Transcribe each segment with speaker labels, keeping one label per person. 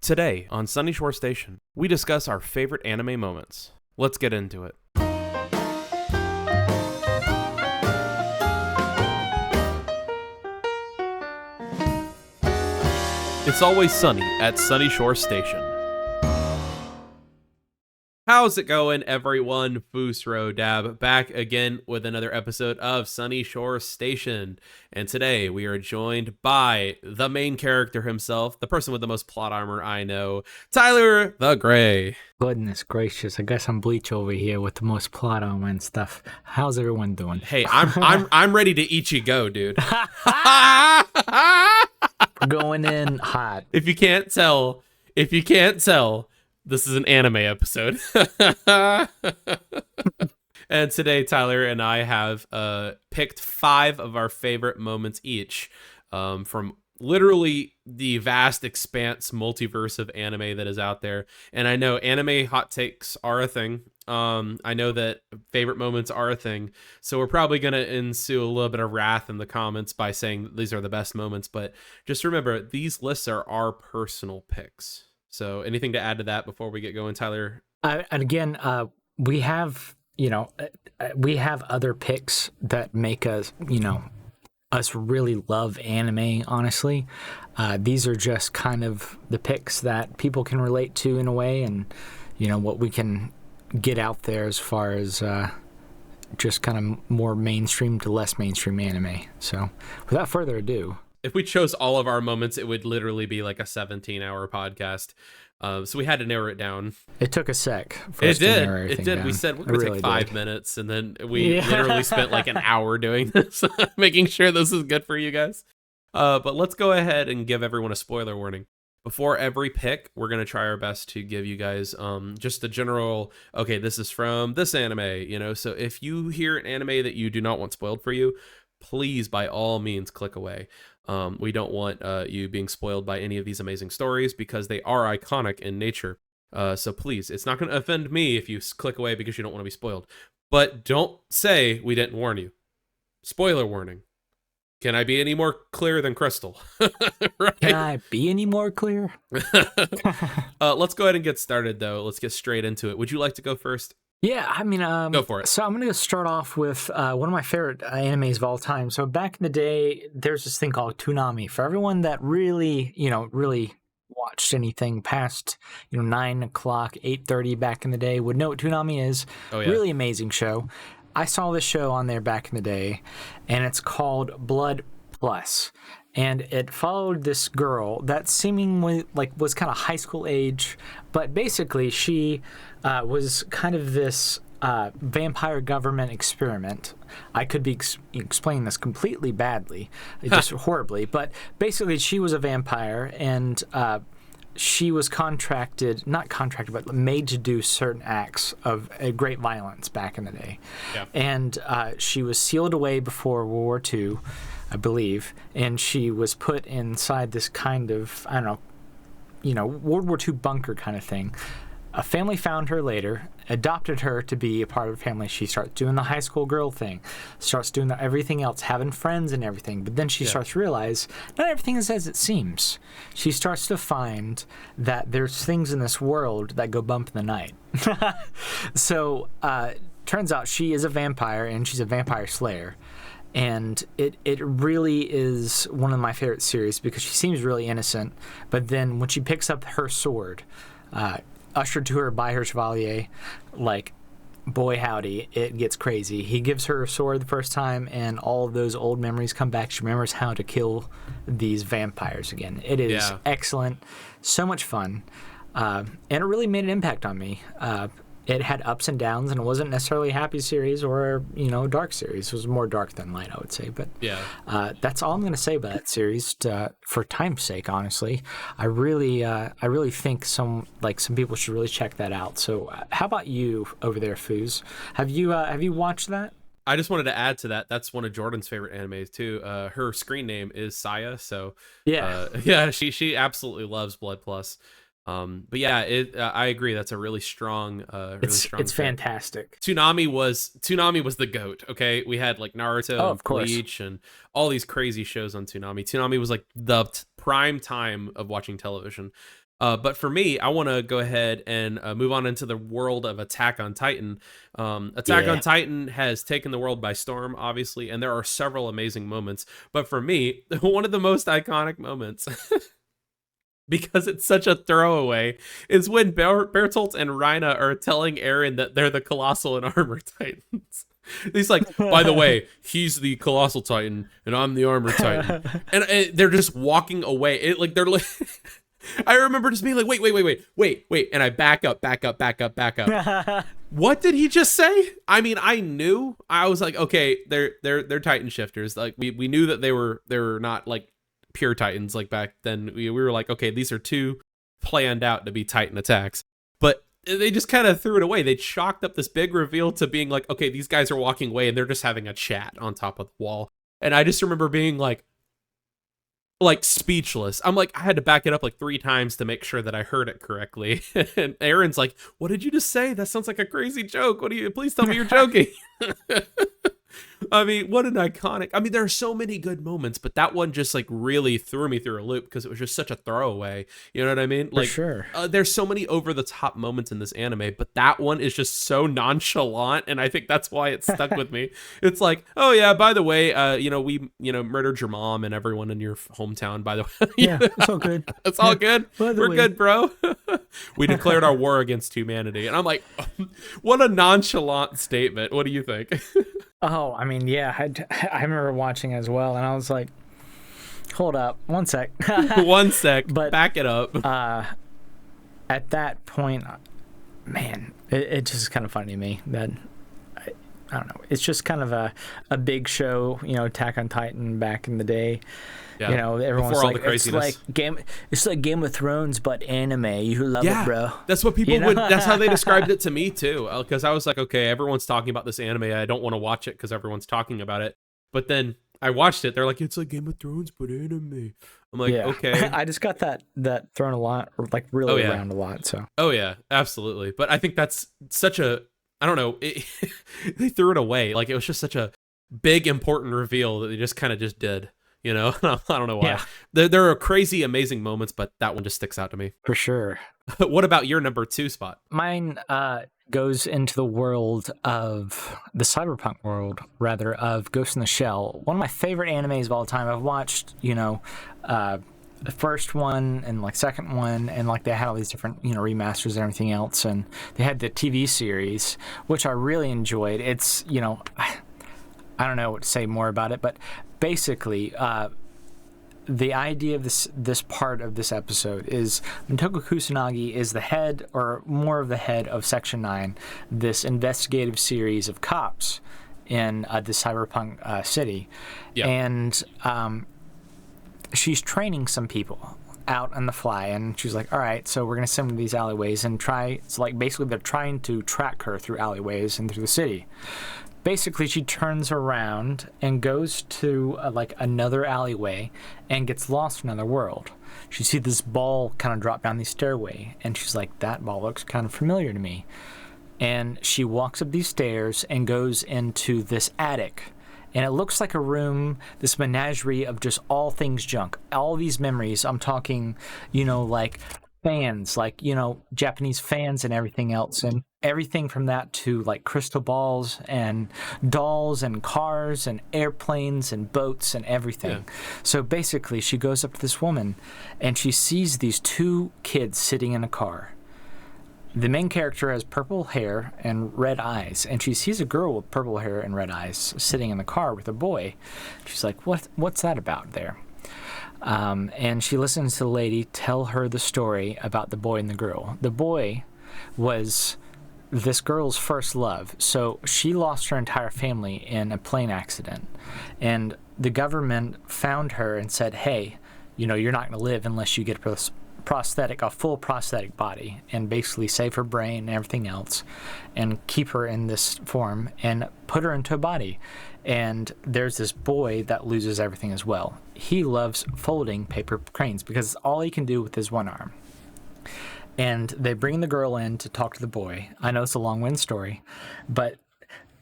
Speaker 1: Today on Sunyshore Station, we discuss our favorite anime moments. Let's get into it. It's always sunny at Sunyshore Station. How's it going, everyone? Fusrodab back again with another episode of Sunyshore Station. And today we are joined by the main character himself, the person with the most plot armor I know, Tylerthegrey.
Speaker 2: Goodness gracious, I guess I'm Bleach over here with the most plot armor and stuff. How's everyone doing?
Speaker 1: Hey, I'm ready to eat you go, dude.
Speaker 2: We're going in hot.
Speaker 1: If you can't tell, this is an anime episode. And today, Tyler and I have picked 5 of our favorite moments each from literally the vast expanse multiverse of anime that is out there. And I know anime hot takes are a thing. I know that favorite moments are a thing. So we're probably going to ensue a little bit of wrath in the comments by saying that these are the best moments. But just remember, these lists are our personal picks. So anything to add to that before we get going, Tyler?
Speaker 2: And again, we have other picks that make us, us really love anime, honestly. These are just kind of the picks that people can relate to in a way, and, what we can get out there as far as just kind of more mainstream to less mainstream anime. So without further ado,
Speaker 1: if we chose all of our moments, it would literally be like a 17-hour podcast. So we had to narrow it down.
Speaker 2: It took a sec for us to narrow everything down.
Speaker 1: We said we're going to take 5 minutes, and then we literally spent like an hour doing this, making sure this is good for you guys. But let's go ahead and give everyone a spoiler warning. Before every pick, we're going to try our best to give you guys just the general, okay, this is from this anime, so if you hear an anime that you do not want spoiled for you, please, by all means, click away. We don't want you being spoiled by any of these amazing stories because they are iconic in nature. So please, it's not going to offend me if you click away because you don't want to be spoiled. But don't say we didn't warn you. Spoiler warning. Can I be any more clear than crystal? Right?
Speaker 2: Can I be any more clear?
Speaker 1: Let's go ahead and get started, though. Let's get straight into it. Would you like to go first?
Speaker 2: Yeah, I mean,
Speaker 1: go for it.
Speaker 2: So I'm going to start off with one of my favorite animes of all time. So back in the day, there's this thing called Toonami. For everyone that really watched anything past, 9 o'clock, 8:30 back in the day would know what Toonami is. Oh, yeah. Really amazing show. I saw this show on there back in the day, and it's called Blood Plus. And it followed this girl that seemingly was kind of high school age, but basically she was kind of this vampire government experiment. I could be explaining this completely badly, just horribly, but basically she was a vampire, and she was but made to do certain acts of great violence back in the day. Yeah. And she was sealed away before World War II, I believe, and she was put inside this kind of, World War II bunker kind of thing. A family found her later, adopted her to be a part of a family. She starts doing the high school girl thing, starts doing everything else, having friends and everything. But then she starts to realize not everything is as it seems. She starts to find that there's things in this world that go bump in the night. So turns out she is a vampire, and she's a vampire slayer. And it really is one of my favorite series because she seems really innocent. But then when she picks up her sword, ushered to her by her chevalier, boy howdy, it gets crazy. He gives her a sword the first time, and all of those old memories come back. She remembers how to kill these vampires again. It is excellent, so much fun, and it really made an impact on me. It had ups and downs, and it wasn't necessarily a happy series or a dark series. It was more dark than light, I would say. But that's all I'm going to say about that series. For time's sake, honestly, I really think some people should really check that out. So, how about you over there, Fus? Have you watched that?
Speaker 1: I just wanted to add to that. That's one of Jordan's favorite animes too. Her screen name is Saya, so she absolutely loves Blood Plus. But yeah, I agree. That's a really strong,
Speaker 2: it's fantastic.
Speaker 1: Toonami was the GOAT. Okay, we had Naruto, and Bleach, and all these crazy shows on Toonami. Toonami was the prime time of watching television. But for me, I want to go ahead and move on into the world of Attack on Titan. Attack on Titan has taken the world by storm, obviously, and there are several amazing moments. But for me, one of the most iconic moments, because it's such a throwaway, is when Bertolt and Reina are telling Eren that they're the Colossal and Armor Titans. He's like, by the way, he's the Colossal Titan, and I'm the Armor Titan. And they're just walking away. They're like... I remember just being like, wait, and I back up. What did he just say? I mean, I knew. I was like, okay, they're Titan shifters. Like we knew that they were not like pure Titans like back then. We were like, okay, these are two planned out to be Titan attacks. But they just kind of threw it away. They chalked up this big reveal to being like, okay, these guys are walking away and they're just having a chat on top of the wall. And I just remember being like speechless. I'm like, I had to back it up like 3 times to make sure that I heard it correctly. And Aaron's like, what did you just say? That sounds like a crazy joke. Please tell me you're joking. I mean, what an iconic. I mean, there are so many good moments, but that one just like really threw me through a loop because it was just such a throwaway. You know what I mean? Like,
Speaker 2: For sure.
Speaker 1: There's so many over the top moments in this anime, but that one is just so nonchalant, and I think that's why it stuck with me. It's like, oh yeah, by the way, we murdered your mom and everyone in your hometown. By the way,
Speaker 2: yeah, it's all good.
Speaker 1: It's all good.
Speaker 2: We're
Speaker 1: good, bro. We declared our war against humanity, and I'm like, what a nonchalant statement. What do you think?
Speaker 2: Oh, I mean, yeah, I remember watching as well, and I was like, hold up, one sec.
Speaker 1: One sec,
Speaker 2: but
Speaker 1: back it up.
Speaker 2: At that point, man, it just kind of funny to me that, I don't know, it's just kind of a big show, Attack on Titan back in the day.
Speaker 1: Yeah.
Speaker 2: Everyone's
Speaker 1: Before all
Speaker 2: like,
Speaker 1: the craziness.
Speaker 2: it's like Game of Thrones, but anime. You love it, bro.
Speaker 1: That's what people would. That's how they described it to me too. Because I was like, okay, everyone's talking about this anime. I don't want to watch it because everyone's talking about it. But then I watched it. They're like, it's like Game of Thrones, but anime. I'm like, okay.
Speaker 2: I just got that thrown a lot, or like really around a lot. So.
Speaker 1: Oh yeah, absolutely. But I think that's such a. I don't know. They threw it away. Like it was just such a big important reveal that they just kind of just did. I don't know why. Yeah. There are crazy, amazing moments, but that one just sticks out to me.
Speaker 2: For sure.
Speaker 1: What about your number 2 spot?
Speaker 2: Mine goes into the world of the cyberpunk world, rather, of Ghost in the Shell. One of my favorite animes of all time. I've watched, the first one and like second one, and like they had all these different, remasters and everything else. And they had the TV series, which I really enjoyed. It's, I don't know what to say more about it, but basically, the idea of this part of this episode is Motoko Kusanagi is the head, or more of the head, of Section 9, this investigative series of cops in the cyberpunk city. Yeah. And she's training some people out on the fly, and she's like, all right, so we're going to send them to these alleyways and basically they're trying to track her through alleyways and through the city. Basically, she turns around and goes to another alleyway and gets lost in another world. She sees this ball kind of drop down the stairway, and she's like, that ball looks kind of familiar to me. And she walks up these stairs and goes into this attic. And it looks like a room, this menagerie of just all things junk. All these memories, I'm talking, like fans, like, Japanese fans and everything else. And everything from that to like crystal balls and dolls and cars and airplanes and boats and everything. Yeah. So basically, she goes up to this woman and she sees these 2 kids sitting in a car. The main character has purple hair and red eyes, and she sees a girl with purple hair and red eyes sitting in the car with a boy. She's like, what's that about there? And she listens to the lady tell her the story about the boy and the girl. The boy was this girl's first love. So she lost her entire family in a plane accident. And the government found her and said, hey, you're not going to live unless you get a full prosthetic body, and basically save her brain and everything else and keep her in this form and put her into a body. And there's this boy that loses everything as well. He loves folding paper cranes because it's all he can do with his one arm. And they bring the girl in to talk to the boy. I know it's a long-winded story, but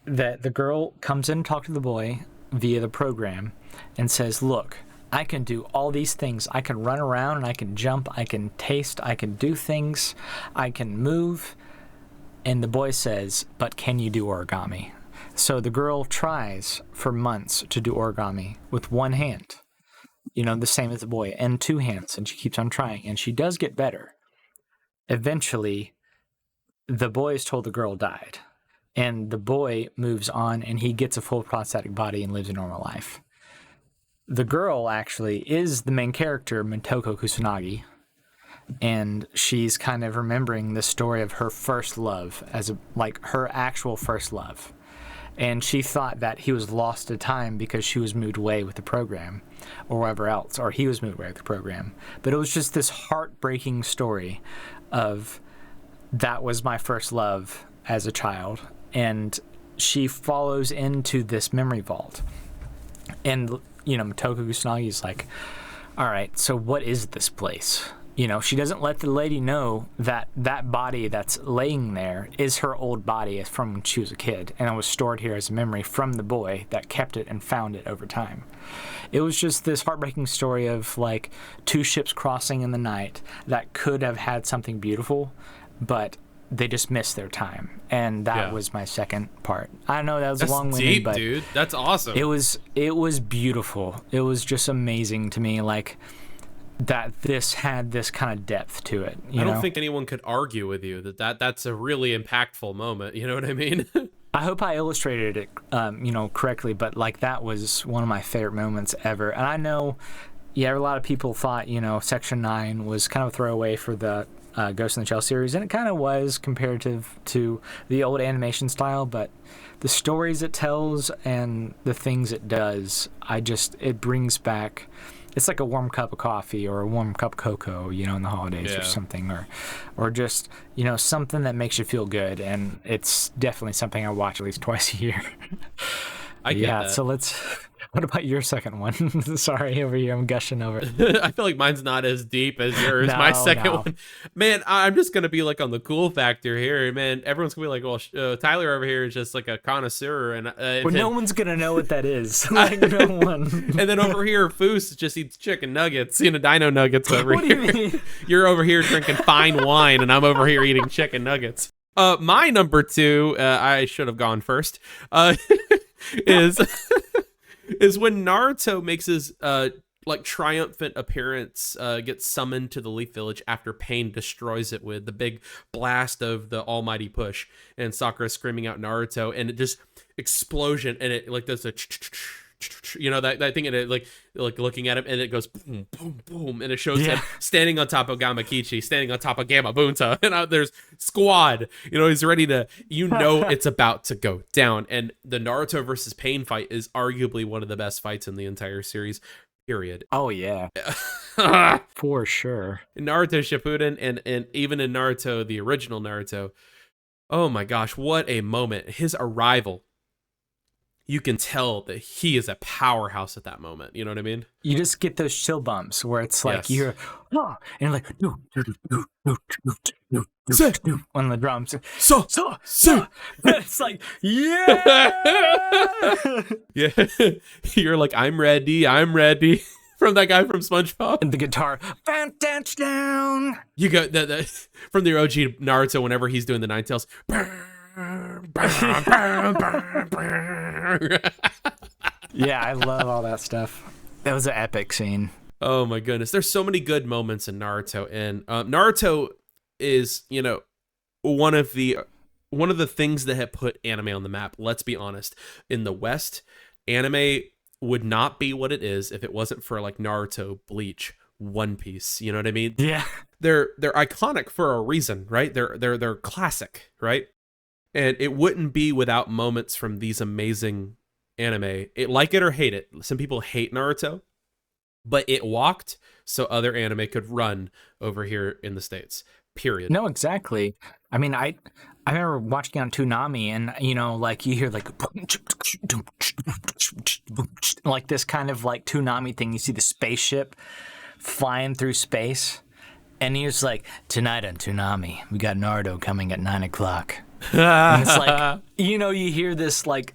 Speaker 2: the girl comes in to talk to the boy via the program and says, look, I can do all these things. I can run around and I can jump. I can taste. I can do things. I can move. And the boy says, but can you do origami? So the girl tries for months to do origami with one hand, the same as the boy, and two hands. And she keeps on trying. And she does get better. Eventually, the boy is told the girl died. And the boy moves on and he gets a full prosthetic body and lives a normal life. The girl actually is the main character, Motoko Kusanagi. And she's kind of remembering the story of her first love her actual first love. And she thought that he was lost to time because she was moved away with the program or wherever else, or he was moved away with the program. But it was just this heartbreaking story of that was my first love as a child. And she follows into this memory vault. And, Motoko Kusanagi is like, all right, so what is this place? She doesn't let the lady know that that body that's laying there is her old body from when she was a kid. And it was stored here as a memory from the boy that kept it and found it over time. It was just this heartbreaking story of like two ships crossing in the night that could have had something beautiful, but they just missed their time. And that was my second part. I know that was long-winded, but
Speaker 1: dude. That's awesome.
Speaker 2: It was beautiful. It was just amazing to me, like that this had this kind of depth to it.
Speaker 1: I don't think anyone could argue with you that's a really impactful moment. You know what I mean?
Speaker 2: I hope I illustrated it, correctly, but like that was one of my favorite moments ever. And I know, a lot of people thought, Section 9 was kind of a throwaway for the Ghost in the Shell series, and it kind of was comparative to the old animation style, but the stories it tells and the things it does, it brings back, it's like a warm cup of coffee or a warm cup of cocoa, in the holidays or something, or just, something that makes you feel good. And it's definitely something I watch at least twice a year.
Speaker 1: I get that.
Speaker 2: So what about your second one? Sorry, over here, I'm gushing over it.
Speaker 1: I feel like mine's not as deep as yours. My second one, man, I'm just gonna be like on the cool factor here, man. Everyone's gonna be like, well, Tyler over here is just like a connoisseur, and
Speaker 2: no one's gonna know what that is. Like no one.
Speaker 1: And then over here, Fus just eats chicken nuggets, Dino nuggets over
Speaker 2: what
Speaker 1: here.
Speaker 2: Do you mean?
Speaker 1: You're over here drinking fine wine, and I'm over here eating chicken nuggets. My number two, I should have gone first. Is when Naruto makes his triumphant appearance, gets summoned to the Leaf Village after Pain destroys it with the big blast of the almighty push, and Sakura screaming out Naruto, and it just explosion, and it like does a that thing, and it like looking at him, and it goes boom boom boom, and it shows him standing on top of Gamakichi, standing on top of Gamma Bunta, and there's Squad, he's ready to, it's about to go down. And the Naruto versus Pain fight is arguably one of the best fights in the entire series, period.
Speaker 2: Oh yeah. For sure.
Speaker 1: In Naruto Shippuden, and even in Naruto, the original Naruto, oh my gosh, what a moment. His arrival, you can tell that he is a powerhouse at that moment. You know what I mean?
Speaker 2: You just get those chill bumps where it's like you're, and you're like, on the drums. So. It's like, yeah. Yeah. You're like, I'm ready. From that guy from SpongeBob. And the guitar, dance down.
Speaker 1: You got that from the OG Naruto whenever he's doing the Ninetales.
Speaker 2: Yeah, I love all that stuff. That was an epic scene.
Speaker 1: Oh my goodness, there's so many good moments in Naruto, and Naruto is one of the things that have put anime on the map. Let's be honest, in the West, anime would not be what it is if it wasn't for like Naruto, Bleach, One Piece. You know what I mean?
Speaker 2: Yeah,
Speaker 1: they're iconic for a reason, right? They're classic, right? And it wouldn't be without moments from these amazing anime. Like it or hate it. Some people hate Naruto, but it walked so other anime could run over here in the States. Period.
Speaker 2: No, exactly. I mean, I remember watching on Toonami, and like you hear like this kind of like Toonami thing. You see the spaceship flying through space, and he was like, "Tonight on Toonami, we got Naruto coming at 9:00." And it's like, you hear this like,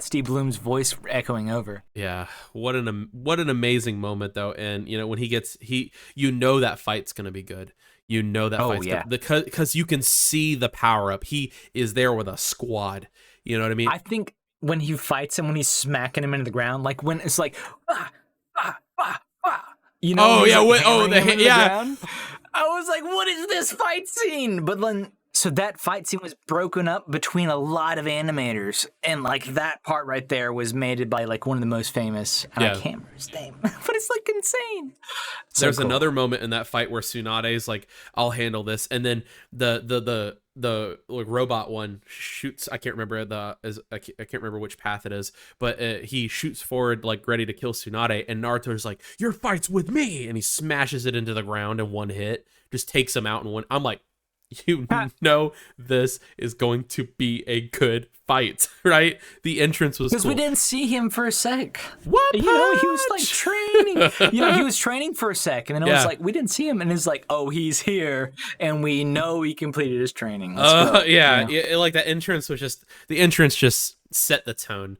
Speaker 2: Steve Bloom's voice echoing over.
Speaker 1: Yeah, what an amazing moment though, and when that fight's gonna be good. Because you can see the power up. He is there with a squad. You know what I mean?
Speaker 2: I think when he fights him, when he's smacking him into the ground, like when it's like, ground. I was like, what is this fight scene? But then, so that fight scene was broken up between a lot of animators, and like that part right there was made by like one of the most famous. And I can't remember his name, but it's like insane.
Speaker 1: There's another moment in that fight where Tsunade's like, "I'll handle this," and then the like robot one shoots. I can't remember I can't remember which path it is, but he shoots forward like ready to kill Tsunade, and Naruto's like, "Your fight's with me," and he smashes it into the ground in one hit, just takes him out in one. I'm like, this is going to be a good fight, right? The entrance was
Speaker 2: because
Speaker 1: cool.
Speaker 2: we didn't see him for a sec.
Speaker 1: What?
Speaker 2: He was like training. He was training for a sec, and then it was like we didn't see him, and it's like, oh, he's here, and we know he completed his training.
Speaker 1: Like that entrance was just set the tone.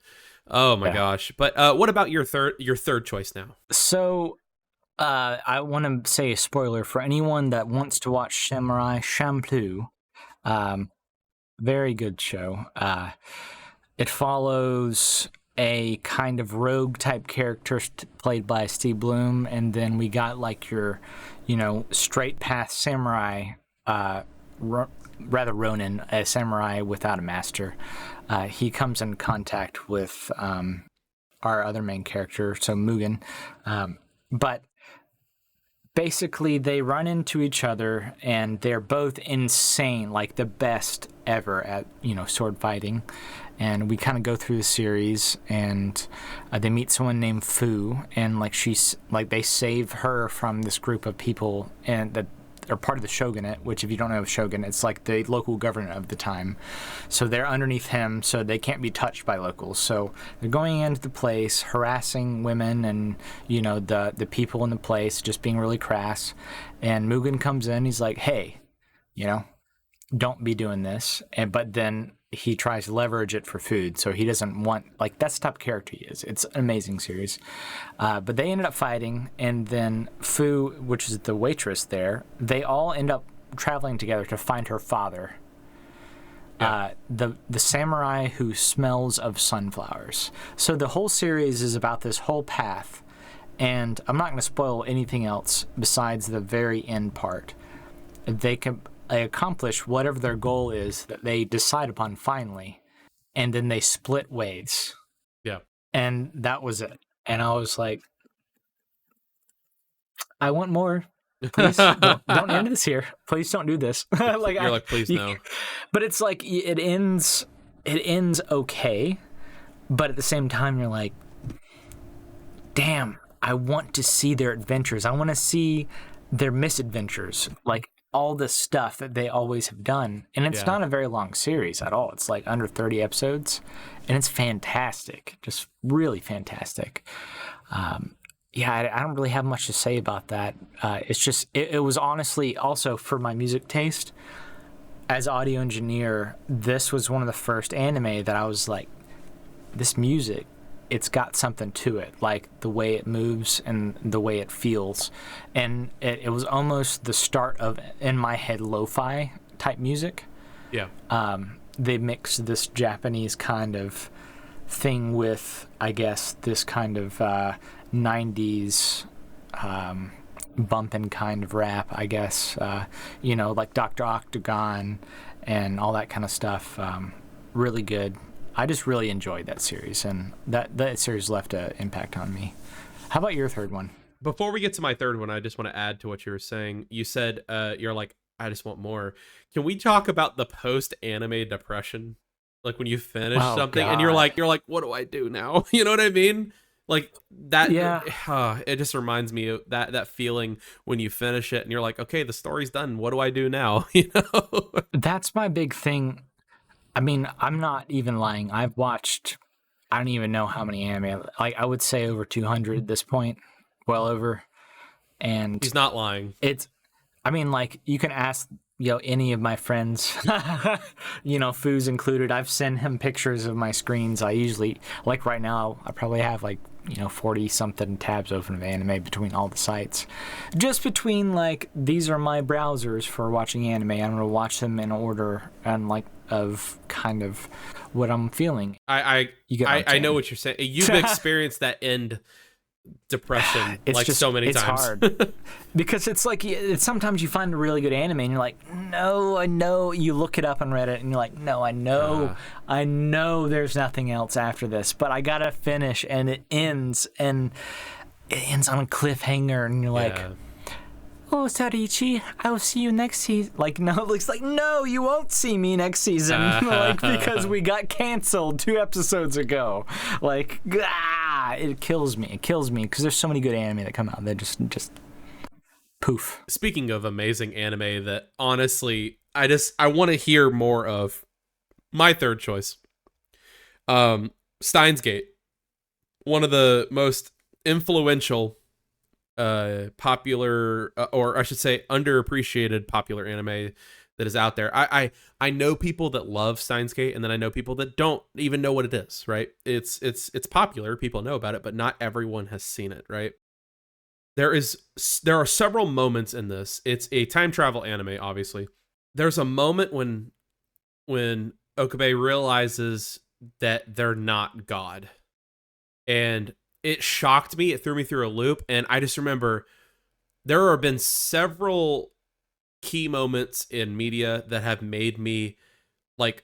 Speaker 1: Oh my gosh! But what about your third choice now?
Speaker 2: So. I want to say a spoiler for anyone that wants to watch Samurai Champloo. Very good show. It follows a kind of rogue type character played by Steve Bloom, and then we got like your, straight path samurai, rather Ronin, a samurai without a master. He comes in contact with our other main character, so Mugen, but. Basically, they run into each other, and they're both insane, like the best ever at, sword fighting. And we kind of go through the series, and they meet someone named Fu, and they save her from this group of people, and that are part of the shogunate. Which, if you don't know the shogunate, it's like the local government of the time. So they're underneath him, so they can't be touched by locals. So they're going into the place, harassing women and the people in the place, just being really crass. And Mugen comes in, he's like, hey, don't be doing this. But then he tries to leverage it for food, so he doesn't want, that's the type of character he is. It's an amazing series. But they ended up fighting, and then Fu, which is the waitress there, they all end up traveling together to find her father. Yeah. The samurai who smells of sunflowers. So the whole series is about this whole path, and I'm not going to spoil anything else besides the very end part. They accomplish whatever their goal is that they decide upon finally, and then they split ways.
Speaker 1: Yeah.
Speaker 2: And that was it. And I was like, I want more. Please don't end this here. Please don't do this.
Speaker 1: Please no.
Speaker 2: But it's like it ends okay, but at the same time you're like, damn, I want to see their adventures. I want to see their misadventures. Like all the stuff that they always have done. And it's not a very long series at all. It's like under 30 episodes, and it's fantastic. Just really fantastic. I don't really have much to say about that. It's just, it was honestly also for my music taste. As audio engineer, this was one of the first anime that I was like, this music, it's got something to it, like the way it moves and the way it feels. And it was almost the start of, in my head, lo-fi type music.
Speaker 1: Yeah.
Speaker 2: They mixed this Japanese kind of thing with, I guess, this kind of 90s bumping kind of rap, I guess. Like Dr. Octagon and all that kind of stuff. Really good. I just really enjoyed that series, and that series left an impact on me. How about your third one?
Speaker 1: Before we get to my third one, I just want to add to what you were saying. You said you're like, I just want more. Can we talk about the post-anime depression? Like when you finish something and you're like, what do I do now? You know what I mean? Like that. Yeah. It just reminds me of that feeling when you finish it and you're like, okay, the story's done. What do I do now?
Speaker 2: That's my big thing. I mean, I'm not even lying. I've watched, I don't even know how many anime. Like I would say over 200 at this point, well over. And
Speaker 1: he's not lying.
Speaker 2: You can ask any of my friends, Fus included, I've sent him pictures of my screens. I usually, like right now, I probably have 40 something tabs open of anime between all the sites. Just between these are my browsers for watching anime. I'm going to watch them in order and of kind of what I'm feeling.
Speaker 1: I know what you're saying. You've experienced that end depression so many times.
Speaker 2: It's hard because it's sometimes you find a really good anime and you're like, no, I know. You look it up on Reddit and you're like, no, I know there's nothing else after this, but I gotta finish, and it ends on a cliffhanger, and you're like, oh, Sarichi, I will see you next season. No, you won't see me next season. Because we got canceled 2 episodes ago. It kills me. It kills me because there's so many good anime that come out that just poof.
Speaker 1: Speaking of amazing anime that honestly, I want to hear more of. My third choice, SteinsGate, one of the most influential popular or I should say underappreciated popular anime that is out there. I know people that love SteinsGate, and then I know people that don't even know what it is, right? It's popular, people know about it, but not everyone has seen it, right? There are several moments in this. It's a time travel anime, obviously. There's a moment when Okabe realizes that they're not God. And it shocked me. It threw me through a loop. And I just remember there have been several key moments in media that have made me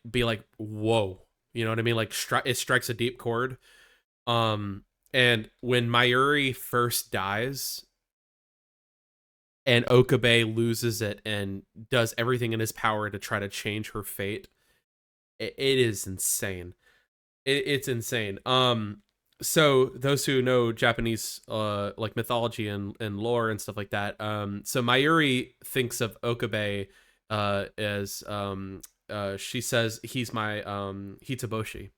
Speaker 1: be like, whoa, you know what I mean? It strikes a deep chord. And when Mayuri first dies and Okabe loses it and does everything in his power to try to change her fate, it is insane. It's insane. So those who know Japanese mythology and lore and stuff like that, so Mayuri thinks of Okabe as she says he's my Hitoboshi,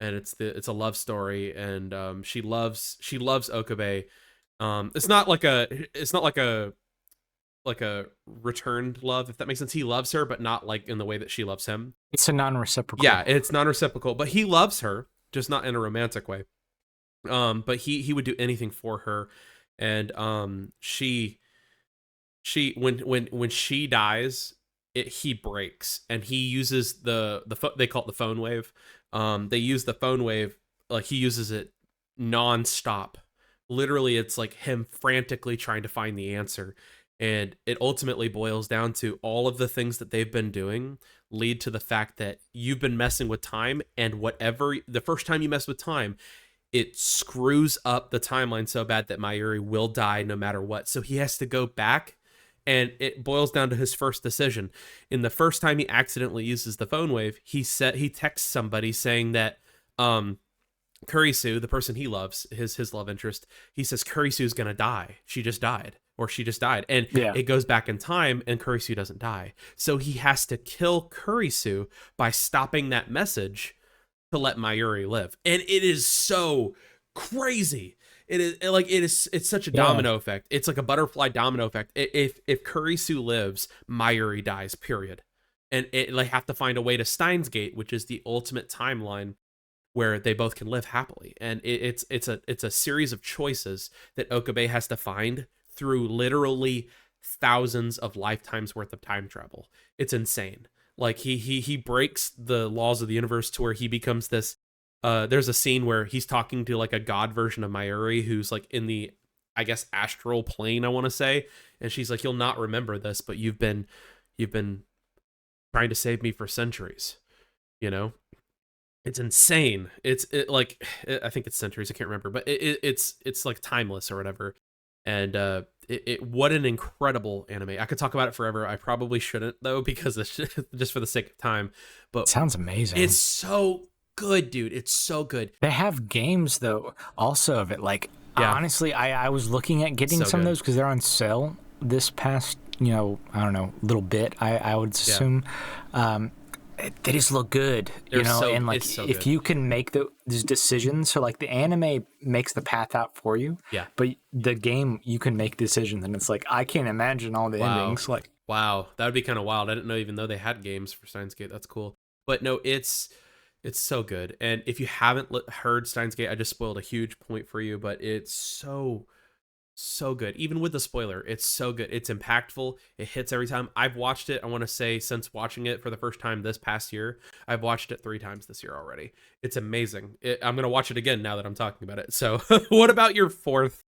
Speaker 1: and it's a love story, and she loves Okabe. It's not like a returned love, if that makes sense. He loves her, but not in the way that she loves him.
Speaker 2: It's a non-reciprocal.
Speaker 1: Yeah, it's non-reciprocal, but he loves her, just not in a romantic way. But he would do anything for her, and she when she dies, he breaks, and he uses they call it the phone wave. They use the phone wave, he uses it nonstop. Literally, it's him frantically trying to find the answer. And it ultimately boils down to all of the things that they've been doing lead to the fact that you've been messing with time, and the first time you mess with time, it screws up the timeline so bad that Mayuri will die no matter what. So he has to go back, and it boils down to his first decision. In the first time he accidentally uses the phone wave, he texts somebody saying that Kurisu, the person he loves, his love interest, he says Kurisu's gonna die. She just died. And it goes back in time, and Kurisu doesn't die. So he has to kill Kurisu by stopping that message to let Mayuri live. And it is so crazy. It's such a domino effect. It's like a butterfly domino effect. If Kurisu lives, Mayuri dies, period. And they have to find a way to SteinsGate, which is the ultimate timeline where they both can live happily. And it's a series of choices that Okabe has to find through literally thousands of lifetimes worth of time travel. It's insane. He breaks the laws of the universe to where he becomes this. There's a scene where he's talking to a god version of Mayuri who's in the, I guess, astral plane, I want to say, and she's like, "You'll not remember this, but you've been trying to save me for centuries." You know, it's insane. I think it's centuries. I can't remember, but it's timeless or whatever. And what an incredible anime. I could talk about it forever. I probably shouldn't, though, because it's just for the sake of time. But
Speaker 2: it sounds amazing.
Speaker 1: It's so good, dude. It's so good.
Speaker 2: They have games, though, also of it. Honestly, I was looking at getting some of those because they're on sale this past, I don't know, little bit, I would assume. They just look good, if you can make these decisions. So the anime makes the path out for you, but the game, you can make decisions, and it's I can't imagine all the endings.
Speaker 1: Wow, that would be kind of wild. I didn't know even though they had games for SteinsGate. That's cool. But no, it's so good. And if you haven't heard SteinsGate, I just spoiled a huge point for you, but it's so good. Even with the spoiler, it's so good. It's impactful. It hits every time. I've watched it, I want to say, since watching it for the first time this past year. I've watched it 3 times this year already. It's amazing. I'm going to watch it again now that I'm talking about it. So what about your 4th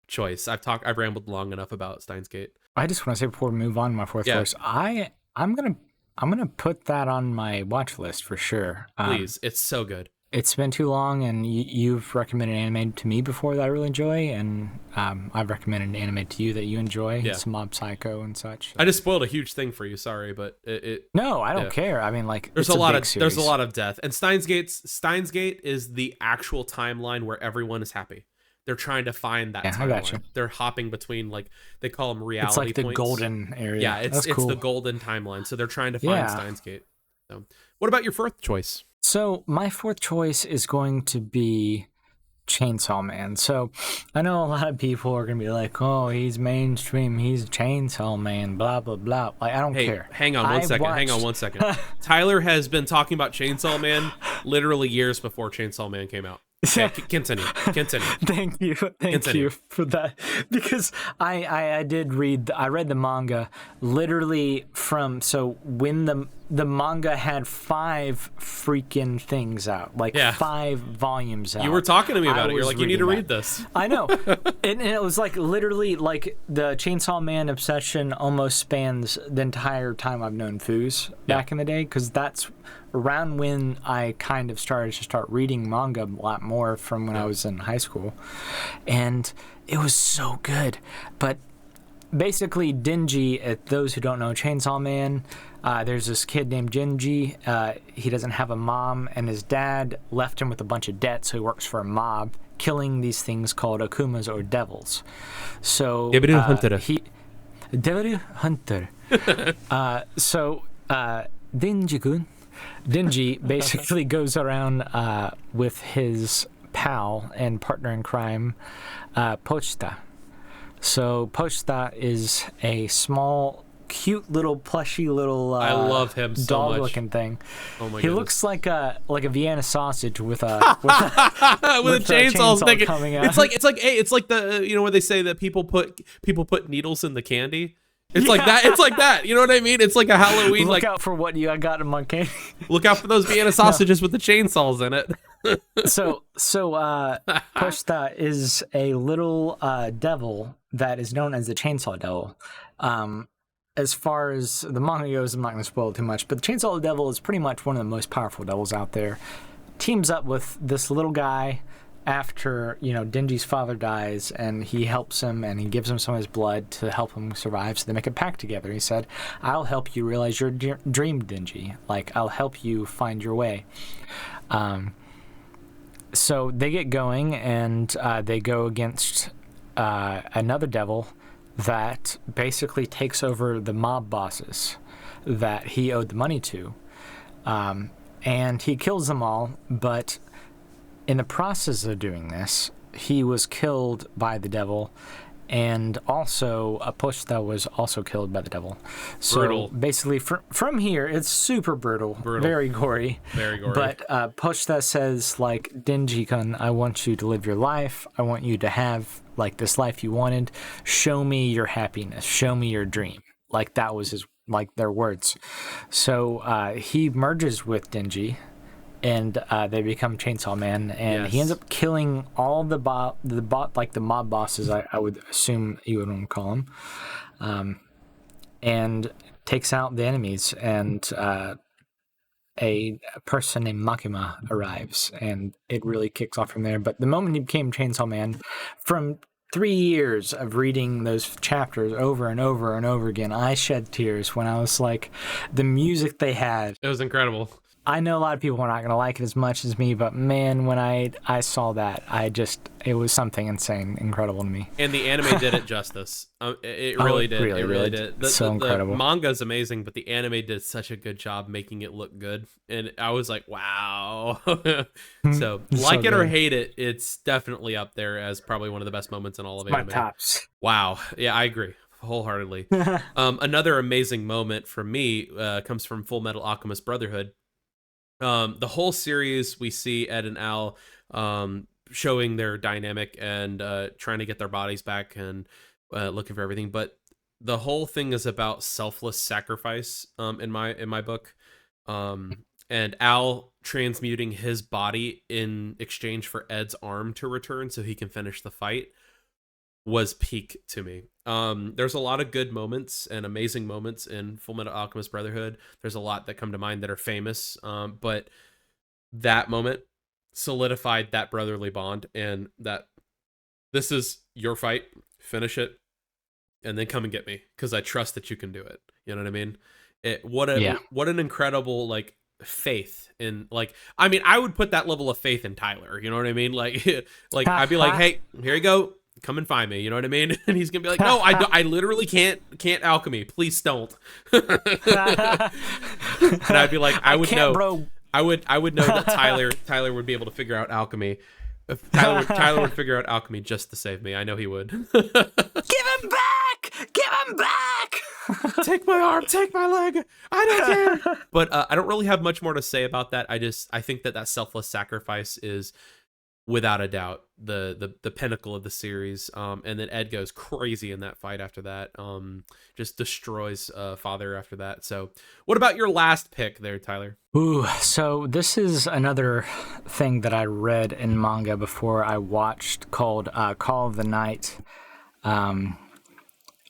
Speaker 1: choice? I've rambled long enough about SteinsGate.
Speaker 2: I just want to say before we move on to my 4th choice, I'm gonna put that on my watch list for sure.
Speaker 1: Please, it's so good.
Speaker 2: It's been too long, and you've recommended anime to me before that I really enjoy, and I've recommended anime to you that you enjoy.
Speaker 1: Yeah.
Speaker 2: Some Mob Psycho and such.
Speaker 1: I just spoiled a huge thing for you. Sorry, but
Speaker 2: no, I don't care. I mean, like,
Speaker 1: there's a lot of death, and SteinsGate is the actual timeline where everyone is happy. They're trying to find that timeline. I got you. They're hopping between, like, they call them reality points.
Speaker 2: It's like the golden area.
Speaker 1: Yeah, it's
Speaker 2: cool.
Speaker 1: the golden timeline. So they're trying to find SteinsGate. So, what about your 4th choice?
Speaker 2: So my 4th choice is going to be Chainsaw Man. So I know a lot of people are going to be like, oh, he's mainstream, he's Chainsaw Man, blah, blah, blah. Like, I don't care.
Speaker 1: Hang on one second. Tyler has been talking about Chainsaw Man literally years before Chainsaw Man came out. Okay, continue.
Speaker 2: Thank you for that, because I read the manga literally when the manga had 5 freaking things out, like 5 volumes out.
Speaker 1: You were talking to me about it. You're like, you need to read this.
Speaker 2: I know, and it was like literally like the Chainsaw Man obsession almost spans the entire time I've known Fus back in the day, because that's around when I kind of started to start reading manga a lot more from when I was in high school. And it was so good. But basically, Denji, those who don't know Chainsaw Man, there's this kid named Genji. He doesn't have a mom, and his dad left him with a bunch of debt, so he works for a mob, killing these things called akumas or devils. So
Speaker 1: Devil Hunter.
Speaker 2: Denji basically goes around with his pal and partner in crime, Pochita. So Pochita is a small, cute little plushy little
Speaker 1: I love him so
Speaker 2: dog
Speaker 1: much.
Speaker 2: Looking thing.
Speaker 1: Oh my
Speaker 2: he
Speaker 1: goodness.
Speaker 2: Looks like a Vienna sausage with a
Speaker 1: chainsaw
Speaker 2: coming out.
Speaker 1: It's like the where they say that people put needles in the candy. It's like that. It's like that. You know what I mean? It's like a Halloween.
Speaker 2: Look out for what you got in my candy.
Speaker 1: Look out for those Vienna sausages with the chainsaws in it.
Speaker 2: So Pochita is a little devil that is known as the Chainsaw Devil. As far as the manga goes, I'm not going to spoil too much, but the Chainsaw Devil is pretty much one of the most powerful devils out there. Teams up with this little guy after, Denji's father dies, and he helps him and he gives him some of his blood to help him survive. So they make a pact together. He said, I'll help you realize your dream, Denji. Like, I'll help you find your way. So they get going, and they go against another devil that basically takes over the mob bosses that he owed the money to. And he kills them all, but in the process of doing this, he was killed by the devil, and also Pochita was also killed by the devil. So
Speaker 1: brutal.
Speaker 2: Basically, from here, it's super brutal, very gory.
Speaker 1: Very gory.
Speaker 2: But Pochita says, like, Denji-kun, I want you to live your life. I want you to have, like, this life you wanted. Show me your happiness. Show me your dream. Like, that was their words. So he merges with Denji, and they become Chainsaw Man, and he ends up killing all the mob bosses, I would assume you would want to call them, and takes out the enemies, and a person named Makima arrives, and it really kicks off from there. But the moment he became Chainsaw Man, from 3 years of reading those chapters over and over and over again, I shed tears when I was like, the music they had.
Speaker 1: It was incredible.
Speaker 2: I know a lot of people are not going to like it as much as me, but man, when I saw that, it was something insane, incredible to me.
Speaker 1: And the anime did it justice. It really did. It really did.
Speaker 2: Incredible.
Speaker 1: The manga is amazing, but the anime did such a good job making it look good. And I was like, wow. So, like it or hate it, it's definitely up there as probably one of the best moments in all of anime.
Speaker 2: My tops.
Speaker 1: Wow. Yeah, I agree. wholeheartedly. Another amazing moment for me comes from Fullmetal Alchemist Brotherhood. The whole series, we see Ed and Al showing their dynamic and trying to get their bodies back and looking for everything. But the whole thing is about selfless sacrifice in my book. And Al transmuting his body in exchange for Ed's arm to return so he can finish the fight was peak to me. There's a lot of good moments and amazing moments in Fullmetal Alchemist Brotherhood. There's a lot that come to mind that are famous, but that moment solidified that brotherly bond, and that this is your fight, finish it, and then come and get me, because I trust that you can do it. You know what I mean? What an incredible, like, faith in, like, I mean, I would put that level of faith in Tyler. You know what I mean? Like I'd be like, hey, here you go, come and find me. You know what I mean? And he's gonna be like, no, I literally can't alchemy, please don't. And I'd be like, I would know, bro. I would know that Tyler would be able to figure out alchemy. Tyler would figure out alchemy just to save me. I know he would.
Speaker 2: Give him back! Give him back!
Speaker 1: Take my arm, take my leg. I don't care. But I don't really have much more to say about that. I think that selfless sacrifice is, without a doubt, the pinnacle of the series. And then Ed goes crazy in that fight after that. Just destroys Father after that. So what about your last pick there, Tyler?
Speaker 2: Ooh, so this is another thing that I read in manga before I watched, called Call of the Night.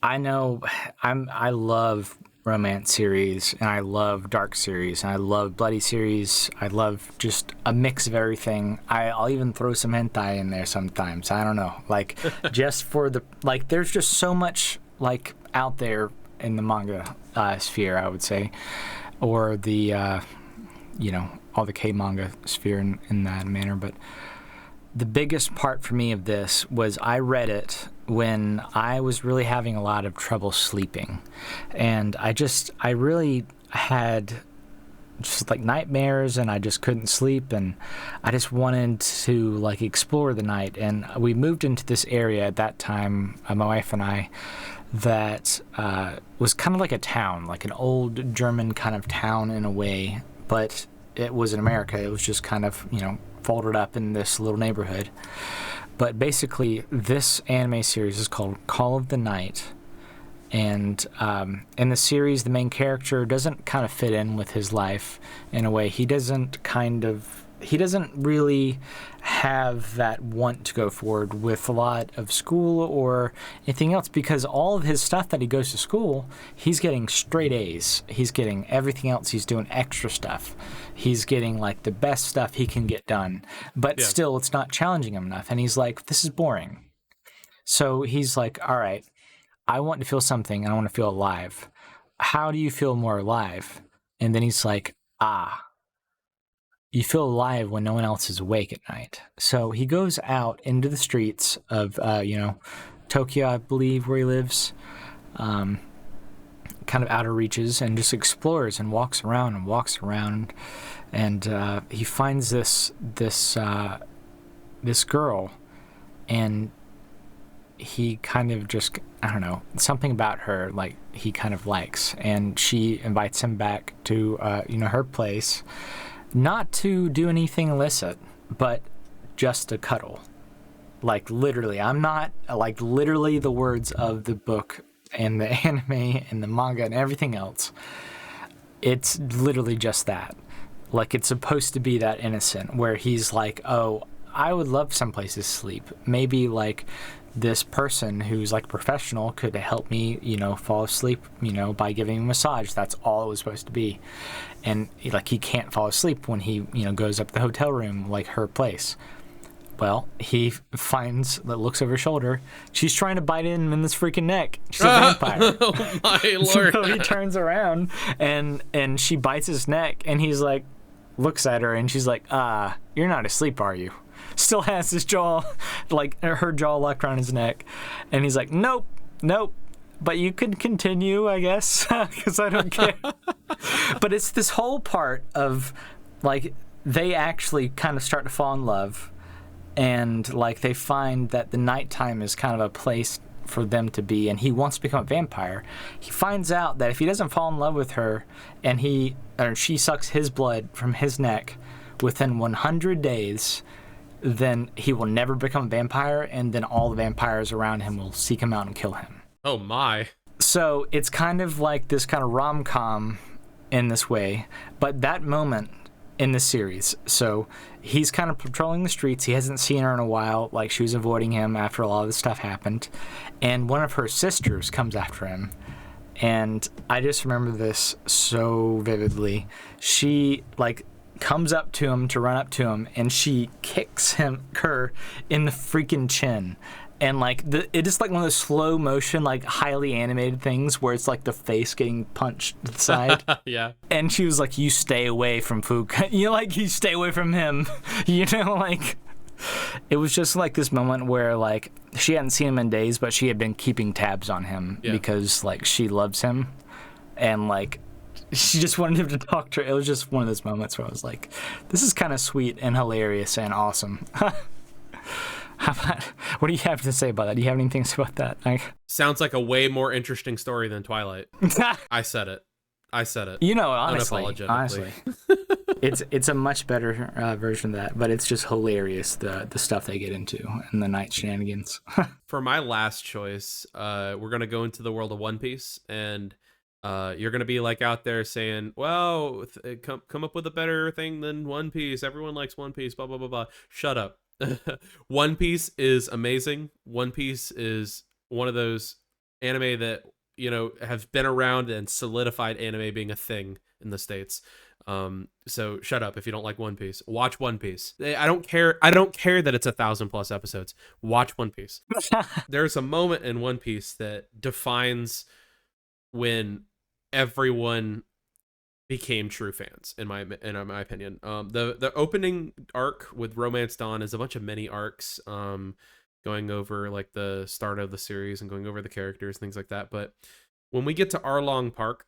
Speaker 2: I know I love romance series, and I love dark series, and I love bloody series. I love just a mix of everything. I'll even throw some hentai in there sometimes. I don't know, like, just for the, like, there's just so much, like, out there in the manga sphere, I would say, or the all the K-manga sphere in that manner. But the biggest part for me of this was I read it when I was really having a lot of trouble sleeping. And I really had just like nightmares, and I just couldn't sleep, and I just wanted to like explore the night. And we moved into this area at that time, my wife and I, that was kind of like a town, like an old German kind of town in a way, but it was in America. It was just kind of, folded up in this little neighborhood. But basically, this anime series is called Call of the Night. And in the series, the main character doesn't kind of fit in with his life in a way. He doesn't really have that want to go forward with a lot of school or anything else, because all of his stuff that he goes to school, he's getting straight A's. He's getting everything else. He's doing extra stuff. He's getting like the best stuff he can get done, but still it's not challenging him enough. And he's like, this is boring. So he's like, all right, I want to feel something, and I want to feel alive. How do you feel more alive? And then he's like, you feel alive when no one else is awake at night. So he goes out into the streets of, Tokyo, I believe, where he lives, kind of outer reaches, and just explores and walks around. And he finds this girl, and he kind of just, I don't know, something about her, like, he kind of likes. And she invites him back to, her place, not to do anything illicit, but just to cuddle. Like, literally. I'm not, like, literally the words of the book and the anime and the manga and everything else. It's literally just that. Like, it's supposed to be that innocent, where he's like, oh, I would love someplace to sleep. Maybe, like, this person who's like a professional could help me, fall asleep, by giving a massage. That's all it was supposed to be. And like, he can't fall asleep when he, goes up to the hotel room, like her place. Well, he finds that, looks over his shoulder. She's trying to bite him in this freaking neck. She's a vampire.
Speaker 1: Oh my lord.
Speaker 2: So he turns around and she bites his neck, and he's like, looks at her, and she's like, you're not asleep, are you? Still has his jaw, like her jaw locked around his neck. And he's like, nope. But you can continue, I guess, because I don't care. But it's this whole part of, like, they actually kind of start to fall in love. And, like, they find that the nighttime is kind of a place for them to be, and he wants to become a vampire. He finds out that if he doesn't fall in love with her and she sucks his blood from his neck within 100 days, then he will never become a vampire, and then all the vampires around him will seek him out and kill him.
Speaker 1: Oh my.
Speaker 2: So it's kind of like this kind of rom-com in this way, but that moment in the series, so he's kind of patrolling the streets. He hasn't seen her in a while, like she was avoiding him after a lot of this stuff happened, and one of her sisters comes after him, and I just remember this so vividly. She like comes up to him to run up to him, and she kicks her in the freaking chin. And like it is like one of those slow motion, like highly animated things where it's like the face getting punched to the side.
Speaker 1: Yeah.
Speaker 2: And she was like, "You stay away from Fuka." You stay away from him. Like it was just like this moment where like she hadn't seen him in days, but she had been keeping tabs on him because like she loves him, and like she just wanted him to talk to her. It was just one of those moments where I was like, "This is kind of sweet and hilarious and awesome." What do you have to say about that? Do you have anything to say about that?
Speaker 1: Sounds like a way more interesting story than Twilight. I said it.
Speaker 2: Honestly, it's a much better version of that, but it's just hilarious, the stuff they get into and the night shenanigans.
Speaker 1: For my last choice, we're going to go into the world of One Piece, and you're going to be like out there saying, well, come up with a better thing than One Piece. Everyone likes One Piece, blah, blah, blah, blah. Shut up. One Piece is amazing. One Piece is one of those anime that, have been around and solidified anime being a thing in the States. So shut up if you don't like One Piece. Watch One Piece. I don't care that it's 1,000+ episodes. Watch One Piece. There's a moment in One Piece that defines when everyone became true fans, in my opinion. The opening arc with Romance Dawn is a bunch of mini arcs, going over like the start of the series and going over the characters, things like that. But when we get to Arlong Park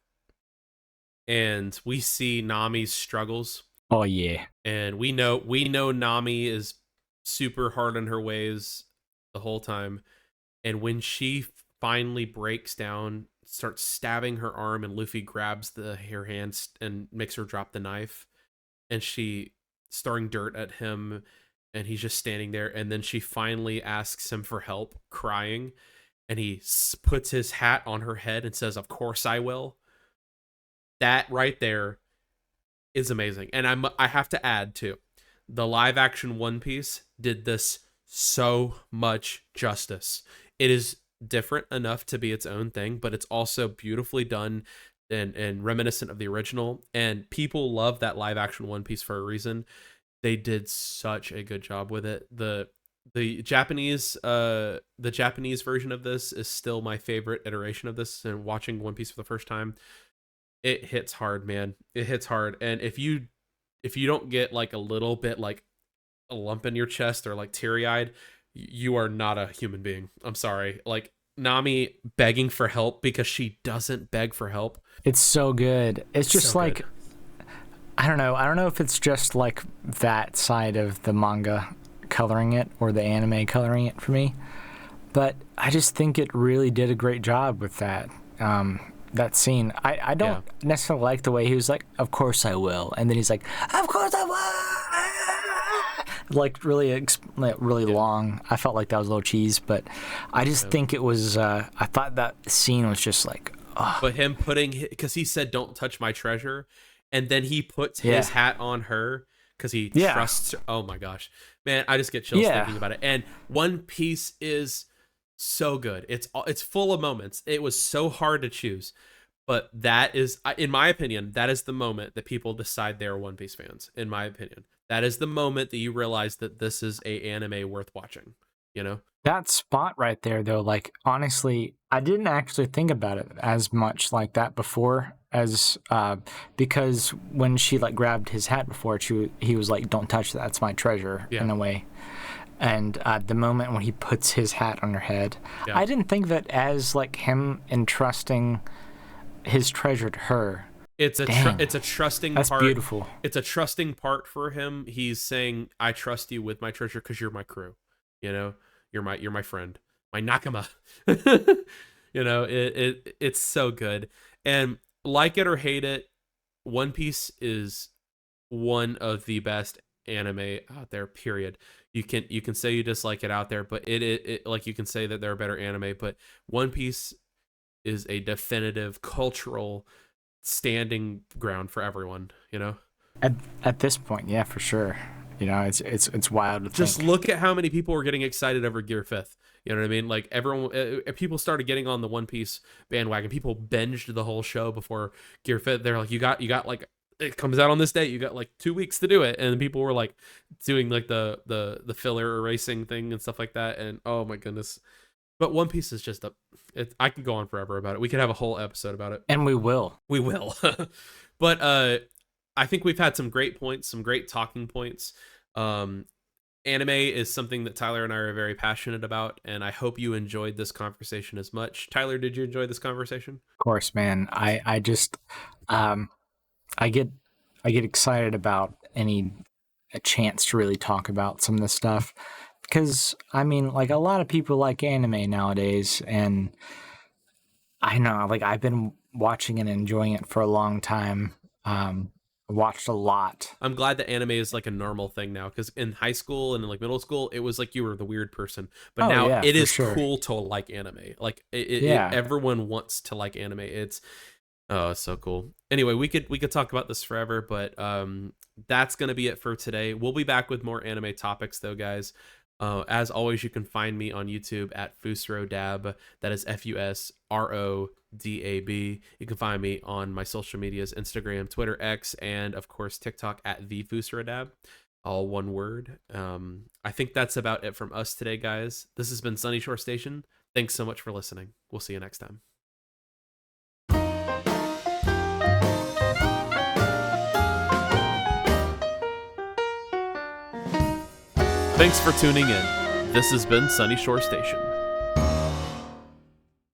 Speaker 1: and we see Nami's struggles,
Speaker 2: oh yeah,
Speaker 1: and we know Nami is super hard on her ways the whole time, and when she finally breaks down, starts stabbing her arm, and Luffy grabs her hand and makes her drop the knife, and she throwing dirt at him, and he's just standing there, and then she finally asks him for help, crying, and he puts his hat on her head and says, "Of course I will." That right there is amazing. And I have to add too, the live action One Piece did this so much justice. It is different enough to be its own thing, but it's also beautifully done and reminiscent of the original, and people love that live action One Piece for a reason. They did such a good job with it. The Japanese version of this is still my favorite iteration of this, and watching One Piece for the first time, it hits hard, man. It hits hard. And if you don't get like a little bit like a lump in your chest or like teary-eyed, you are not a human being. I'm sorry. Like Nami begging for help because she doesn't beg for help.
Speaker 2: It's so good. It's just so like, good. I don't know if it's just like that side of the manga coloring it or the anime coloring it for me, but I just think it really did a great job with that. That scene. I don't necessarily like the way he was like, "Of course I will," and then he's like, "Of course I will," like really long. I felt like that was a little cheese, but I just think it was. I thought that scene was just like. Oh.
Speaker 1: But him because he said, "Don't touch my treasure," and then he puts his hat on her because he trusts her. Oh my gosh, man! I just get chills thinking about it. And One Piece is so good. It's full of moments. It was so hard to choose, but that is, in my opinion, that is the moment that people decide they're One Piece fans. In my opinion, that is the moment that you realize that this is a anime worth watching.
Speaker 2: That spot right there, though, like, honestly, I didn't actually think about it as much like that before, as because when she like grabbed his hat before, he was like, "Don't touch that, that's my treasure," in a way. And the moment when he puts his hat on her head, I didn't think of it as like him entrusting his treasure to her.
Speaker 1: It's a trusting
Speaker 2: That's
Speaker 1: part.
Speaker 2: Beautiful.
Speaker 1: It's a trusting part for him. He's saying, "I trust you with my treasure because you're my crew. You're my friend." my nakama. It's so good. And like it or hate it, One Piece is one of the best anime out there, period. You can say you dislike it out there, but it like you can say that there are better anime, but One Piece is a definitive cultural standing ground for everyone,
Speaker 2: At this point, yeah, for sure. It's wild to
Speaker 1: just
Speaker 2: think.
Speaker 1: look at how many people were getting excited over Gear 5th. You know what I mean? Like everyone, people started getting on the One Piece bandwagon. People binged the whole show before Gear 5th. They're like, you got like, it comes out on this date. You got like 2 weeks to do it, and people were like doing like the filler erasing thing and stuff like that. And oh my goodness, but One Piece is just I could go on forever about it. We could have a whole episode about it,
Speaker 2: And we will.
Speaker 1: we will. But I think we've had some great points, some great talking points. Anime is something that Tyler and I are very passionate about, and I hope you enjoyed this conversation as much. Tyler, did you enjoy this conversation?
Speaker 2: Of course, man. I just I get excited about a chance to really talk about some of this stuff, because I mean, like, a lot of people like anime nowadays, and I know, like, I've been watching and enjoying it for a long time. Watched a lot.
Speaker 1: I'm glad that anime is like a normal thing now, because in high school and in like middle school, it was like you were the weird person. But now
Speaker 2: yeah,
Speaker 1: it
Speaker 2: for
Speaker 1: is
Speaker 2: sure.
Speaker 1: cool to like anime. Like everyone wants to like anime. It's so cool. Anyway, we could talk about this forever, but that's gonna be it for today. We'll be back with more anime topics though, guys. As always, you can find me on YouTube at FusRodab. That is FusRodab. You can find me on my social medias, Instagram, Twitter, X, and of course TikTok at thefusrodab. All one word. I think that's about it from us today, guys. This has been Sunyshore Station. Thanks so much for listening. We'll see you next time. Thanks for tuning in. This has been Sunyshore Station.